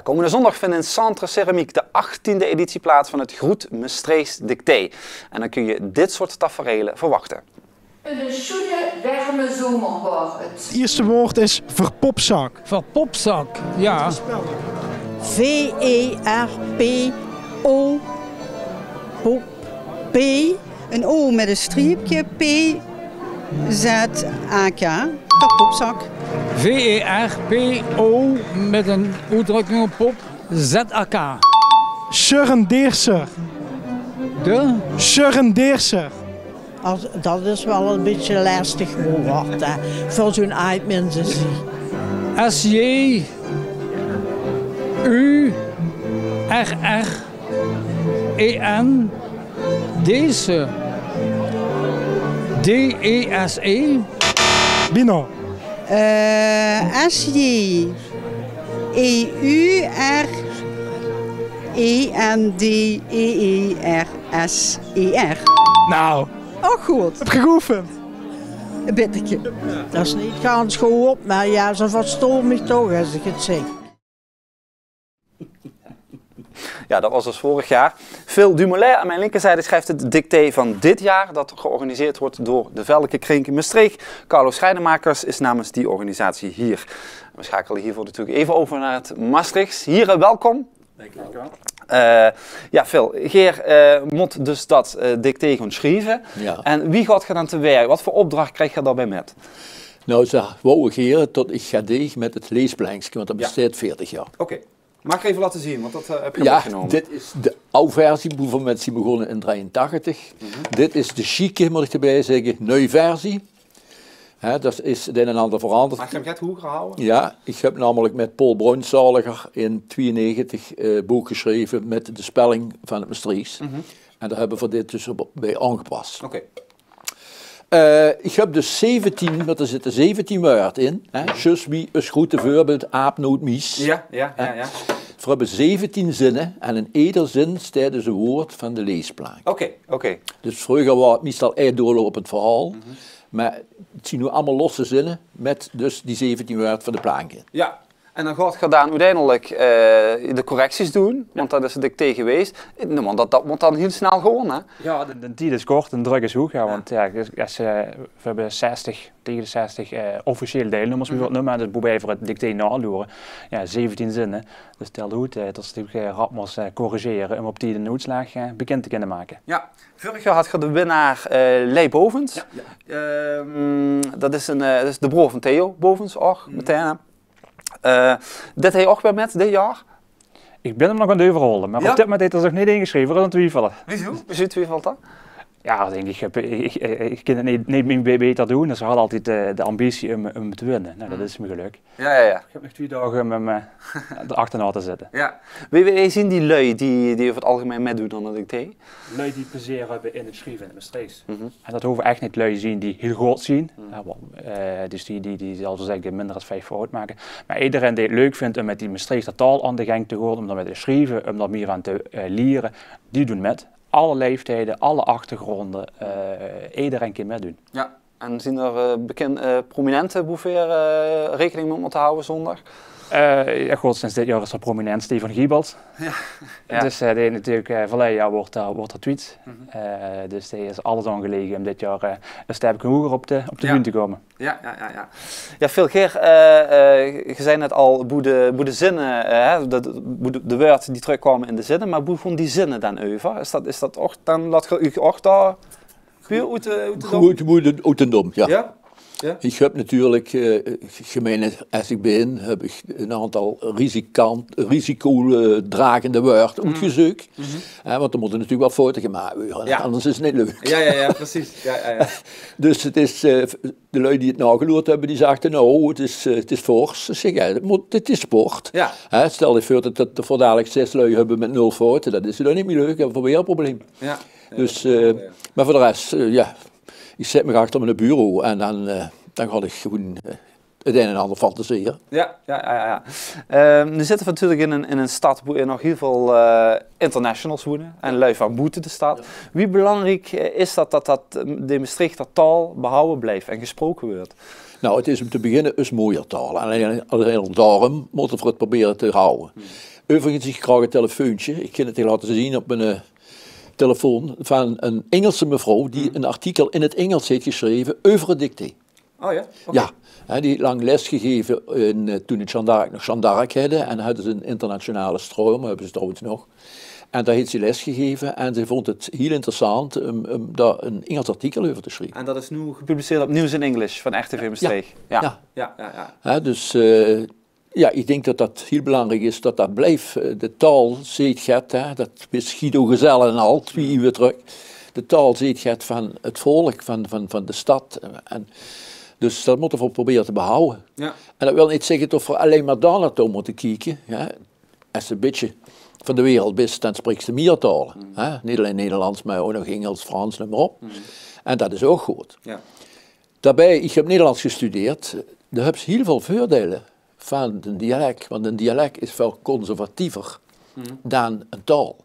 Komende zondag vindt in Centre Ceramiek de 18e editie plaats van het Groet Maastrichts Dicté. En dan kun je dit soort taferelen verwachten. Een schöne warme zomer was het. Het eerste woord is verpopzak. Verpopzak, ja. V-E-R-P-O. P. Een O met een streepje. P-Z-A-K. Verpopzak. V-E-R-P-O met een uitdrukking op pop. Z-A-K. Surrendeerser. De? Surrendeerser. Dat is wel een beetje lastig woord voor zo'n oud mensen. S-J-U-R-R-E-N deze D-E-S-E Bino. S-J-E-U-R-E-N-D-E-E-R-S-E-R. Nou, Oh goed, heb je geoefend? een beetje. Dat is niet gaan school op, maar ja, ze verstoren me toch als ik het zeg. Ja, dat was dus vorig jaar. Phil Dumoulin aan mijn linkerzijde schrijft het dicté van dit jaar, dat georganiseerd wordt door de Veldelijke Kring in Maastricht. Carlo Schrijnemakers is namens die organisatie hier. We schakelen hiervoor natuurlijk even over naar het Maastrichts. Heren, welkom. Dank u wel. Ja, Phil, Geer moet dus dat dicté gaan schrijven. Ja. En wie gaat je dan te werk? Wat voor opdracht krijg je daarbij met? Nou, ze wou Geer tot ik ga deeg met het leesplankje, want dat bestaat 40 jaar. Oké. Mag ik even laten zien, want dat heb je Ja, opgenomen. dit is de oude versie, bijvoorbeeld die begonnen in 83. Dit is de chique, moet ik erbij zeggen, nieuwe versie. Dat is het een en ander veranderd. Mag je hem net hoger houden? Ja, ik heb namelijk met Paul Bruinzaliger in 92 boek geschreven met de spelling van het Maastrichts. En daar hebben we voor dit dus bij aangepast. Oké. Ik heb dus 17, want er zitten 17 woorden in. Zus wie is goed voorbeeld, aap, noot, mies. Ja. We hebben 17 zinnen en in ieder zin staat dus een woord van de leesplank. Oké. Dus vroeger was het meestal doorlopend verhaal, maar het zijn nu allemaal losse zinnen met dus die 17 woorden van de plank in. Ja. En dan gaat je dan uiteindelijk de correcties doen, want dat is het dicté geweest. Want dat moet dan heel snel gewoon, hè? Ja, de tijd is kort en de druk is hoog. Ja, want ja, we hebben 60, tegen de 60 officiële deelnummers, we noemen, dus probeer voor het dicté nadoen. Ja, 17 zinnen. Dus tel goed, dat is natuurlijk rap corrigeren om op die de uitslag bekend te kunnen maken. Ja, vorig jaar had je de winnaar Lei Bovens. Ja. Dat is de broer van Theo Bovens, ook meteen. Dit hij ook weer met dit jaar? Ik ben hem nog aan het overrollen, maar op dit moment heeft er nog niet ingeschreven, dat twijfelen. Wie twijfelt dat? Ja, denk ik kan het niet beter doen, dus we hadden altijd de ambitie om te winnen. Nou, dat is me geluk. Ja. Ik heb nog 2 dagen om hem erachterna te zitten. Ja. We zien die lui die over het algemeen meedoen aan het dicté? Lui die plezier in het schrijven in het Maastrichts. En dat hoeven echt niet lui te zien die heel groot zien. Dus die zal zo zeggen minder dan 5 fout maken. Maar iedereen die het leuk vindt om met die Maastrichtse taal aan de gang te gaan, om daar met te schrijven, om daar meer aan te leren, die doen met. Alle leeftijden, alle achtergronden, iedereen kan meedoen. Ja, en zien er prominente boeveer rekening mee moeten houden zondag? Ja, goed, sinds dit jaar is er prominent Stefan Giebelt. Ja. Dus die natuurlijk verleden jaar wordt er tweet. Dus die is alles aangelegen om dit jaar een stapje hoger op de bühne te komen. Ja, Phil Geer, je zei net al, hoe de zinnen, de woorden die terugkwamen in de zinnen, maar hoe gewoon die zinnen dan over? Is dat ook, dan laat je u ook daar goed uit de dom, ja. Ja? Ik heb natuurlijk, gemeen als ik ben, heb ik een aantal risicodragende woorden uitgezocht. Want er moeten natuurlijk wel fouten gemaakt worden, anders is het niet leuk. Ja, precies. Ja. Dus het is, de lui die het nageloerd hebben, die zeggen, nou, het is fors. Zeg, het is sport. Ja. Stel je voor dat er voor dadelijk 6 lui hebben met 0 fouten, dat is dan niet meer leuk, dat is weer een probleem. Ja. Dus, maar voor de rest, ik zet me achter mijn bureau en dan ga ik gewoon het een en ander fantaseren. Ja. Nu zitten we natuurlijk in een stad waar nog heel veel internationals wonen en lui van buiten de stad. Ja. Wie belangrijk is dat de Maastrichter taal behouden blijft en gesproken wordt? Nou, het is om te beginnen een mooie taal. Alleen daarom moeten we het proberen te houden. Overigens, ik krijg een telefoontje. Ik kan het je laten zien op mijn telefoon van een Engelse mevrouw die een artikel in het Engels heeft geschreven over het dicté. Oh ja? Okay. Ja, die lang les gegeven toen het Jeanne d'Arc nog Jeanne d'Arc hadden. En dan hadden ze een internationale stroom, hebben ze trouwens nog. En daar heeft ze les gegeven en ze vond het heel interessant om daar een Engels artikel over te schrijven. En dat is nu gepubliceerd op Nieuws in English van RTV Maastricht? Ja. Dus ik denk dat dat heel belangrijk is dat dat blijft. De taal ziet gaat, dat is Guido Gezelle en al, 2 uur terug. De taal ziet gaat van het volk, van de stad. Dus dat moeten we proberen te behouden. Ja. En dat wil niet zeggen dat we alleen maar daar naartoe moeten kijken. Ja. Als je een beetje van de wereld bent, dan spreekt ze meer talen. Niet alleen Nederlands, maar ook nog Engels, Frans, noem maar op. En dat is ook goed. Ja. Daarbij, ik heb Nederlands gestudeerd, daar heb je heel veel voordelen van een dialect. Want een dialect is veel conservatiever dan een taal.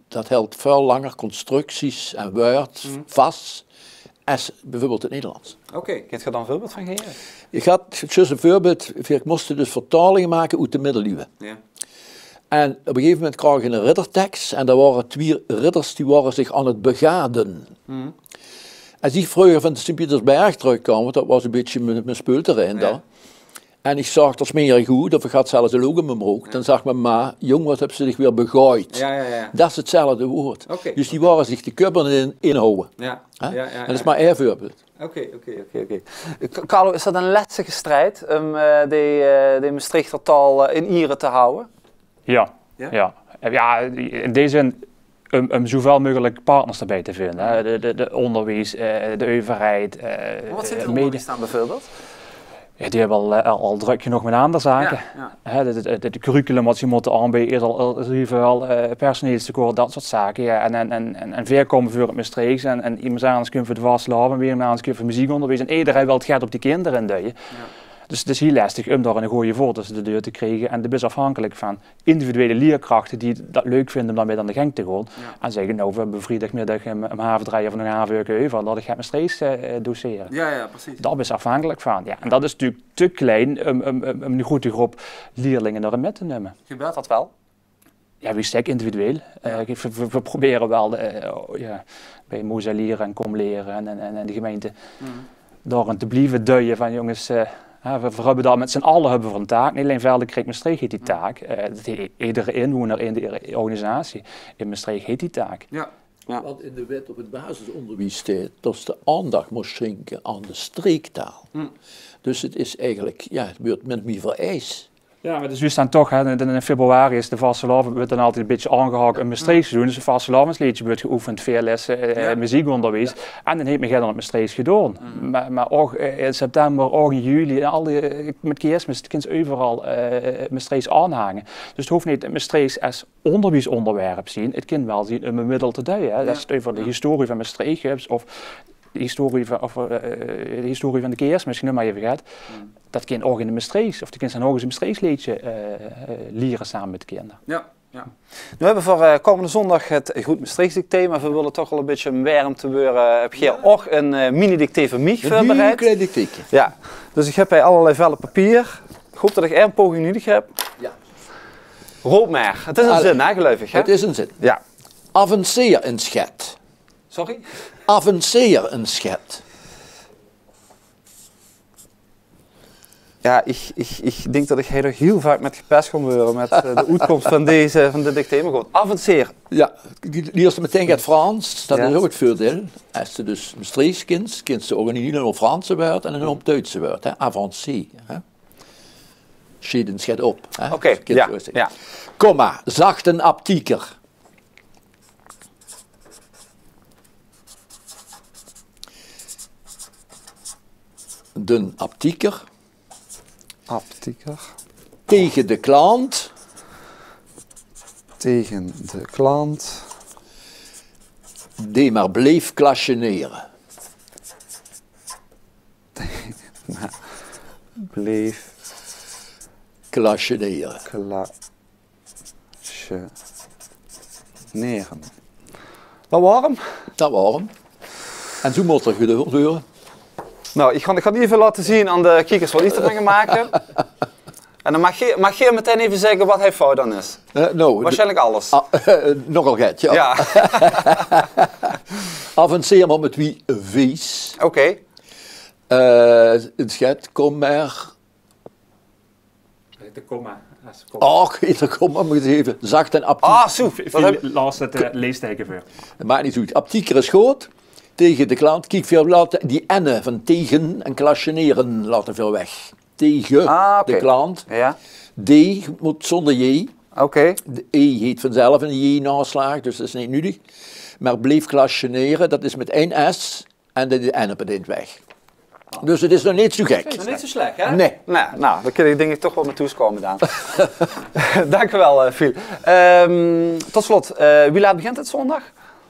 Dat houdt veel langer constructies en woord vast als bijvoorbeeld het Nederlands. Oké, kun je er dan een voorbeeld van geven? Ik had een voorbeeld, ik moest dus vertalingen maken uit de middeleeuwen. Ja. En op een gegeven moment kreeg ik een riddertekst en daar waren 2 ridders die waren zich aan het begaden. Als die vroeger van de Sint-Pietersberg terugkwamen, dat was een beetje mijn speelterrein daar. En ik zag dat smerig goed, of ik had zelfs een logo in mijn broek. Dan zag mijn ma, jong, wat hebben ze zich weer begooid. Dat is hetzelfde woord. Okay. Dus die waren zich de kubben inhouden. En dat is maar één voorbeeld. Oké. Carlo, is dat een lastige strijd om de Maastrichter taal in Ieren te houden? Ja. In deze zin om zoveel mogelijk partners erbij te vinden. Hè. De onderwijs, de overheid. Wat zit er onderwijs dan bijvoorbeeld? Ja, die hebben al druk genoeg met andere zaken. De curriculum wat ze moeten aanbieden is al veel personeelstekort, dat soort zaken. Ja. En veel komen voor het Maastricht en iemand anders kunnen voor de vastelavond, weer iemand anders voor muziekonderwijs. En iedereen wil het geld op die kinderen duwen. Ja. Dus het is heel lastig om daar een goede voet tussen de deur te krijgen. En dat is afhankelijk van individuele leerkrachten die dat leuk vinden om daarmee aan de gang te gaan. Ja. En zeggen, nou, we hebben vrijdagmiddag een havendraai of een havenwerken over, laat ik het Maastricht doseren. Ja, precies. Dat is afhankelijk van. Ja. En dat is natuurlijk te klein om een goede groep leerlingen erin met te nemen. Gebeurt dat wel? Ja, wie stek individueel. We proberen wel bij Moza leren en Kom leren en de gemeente daarin te blijven duwen van jongens. We hebben daar met z'n allen voor een taak. Niet alleen Velden-Kreek Maastricht heeft die taak. Iedere inwoner in de organisatie in Maastricht heeft die taak. Ja. Want in de wet op het basisonderwijs staat dat de aandacht moet schenken aan de streektaal. Dus het is eigenlijk, het wordt met meer vereist. Ja, maar dus we staan toch, in februari is de vastelavond wordt dan altijd een beetje aangehaakt om Maastricht te doen. Dus een vastelavondsliedje wordt geoefend, veel lessen, muziekonderwijs. En dan heeft men geen op Maastricht gedaan. Maar ook in september, ook in juli, met kerstmis, kunnen ze overal Maastricht aanhangen. Dus het hoeft niet Maastricht als onderwijsonderwerp zien. Het kan wel zien om een middel te duiden. Dat is het over de historie van Maastricht of de historie van de kerstmis, noem maar even gaat. Dat kind ook in de Maastricht, of de kind zijn ook eens een Maastrichtsliedje leren samen met de kinderen. Ja. Nu hebben we voor komende zondag het Goed Maastricht thema. We willen toch wel een beetje warm te worden. Heb je ook een mini-dicté voor mij voorbereid? Een klein dictéetje. Ja, dus ik heb bij allerlei vellen papier. Ik hoop dat ik één poging nodig heb. Ja. Roep maar. Het is een zin, hè, gelukkig. Hè? Het is een zin. Ja. Avanceer een schet. Sorry? Avanceer een schet. Ja, ik denk dat ik heel vaak met gepest ga worden met de uitkomst van de dicté. Maar goed, avanceer. Ja, eerst meteen gaat Frans, dat is ook het voordeel. Als je dus Maastrichts kent ze ook niet een Franse woord en een Duitse woord. Avancé. Schieden schet op. Oké, ja. Komma, zacht een aptieker. De aptieker. Tegen de klant. Die maar bleef klasjeneren. Bleef Klasjeneren. klasjeneren. Wat warm? Dat warm. En zo moet er gebeuren. Nou, ik ga het even laten zien aan de kijkers wat ik ervan ga maken. En dan mag je meteen even zeggen wat hij fout dan is. Nou, waarschijnlijk alles. Nogal gek, ja. Ja. Avanceer maar met wie vies. Oké. Het schat, kom maar. De komma. Ach, er kom maar, moet je even zacht en aptiek. Ah, soep. Laat het leesteken voor. Dat maakt niet uit. Aptieker is goed. Tegen de klant. Kijk, veel laten die N'en van tegen en klasjeneren laten veel weg. Tegen de klant. Ja. D moet zonder J. Oké. De E heet vanzelf een J naslaag, dus dat is niet nodig. Maar bleef klasjeneren, dat is met één S en de N op het eind weg. Dus het is nog niet zo gek. Dat is niet zo slecht, hè? Nee. Nou, dan kun je denk ik toch wel met toeskomen, Daan. Dank u wel, Phil. Tot slot, wie laat begint het zondag?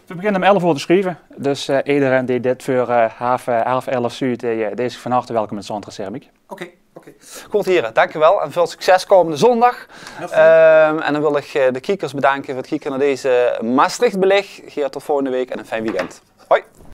We beginnen om 11 uur te schrijven. Dus iedereen die dit voor half 11 Zuid, die is van harte welkom in Centre Ceramiek. Oké. Goed heren, dank u wel en veel succes komende zondag. En dan wil ik de kijkers bedanken voor het kijken naar deze Maastricht beleg. Tot volgende week en een fijn weekend. Hoi!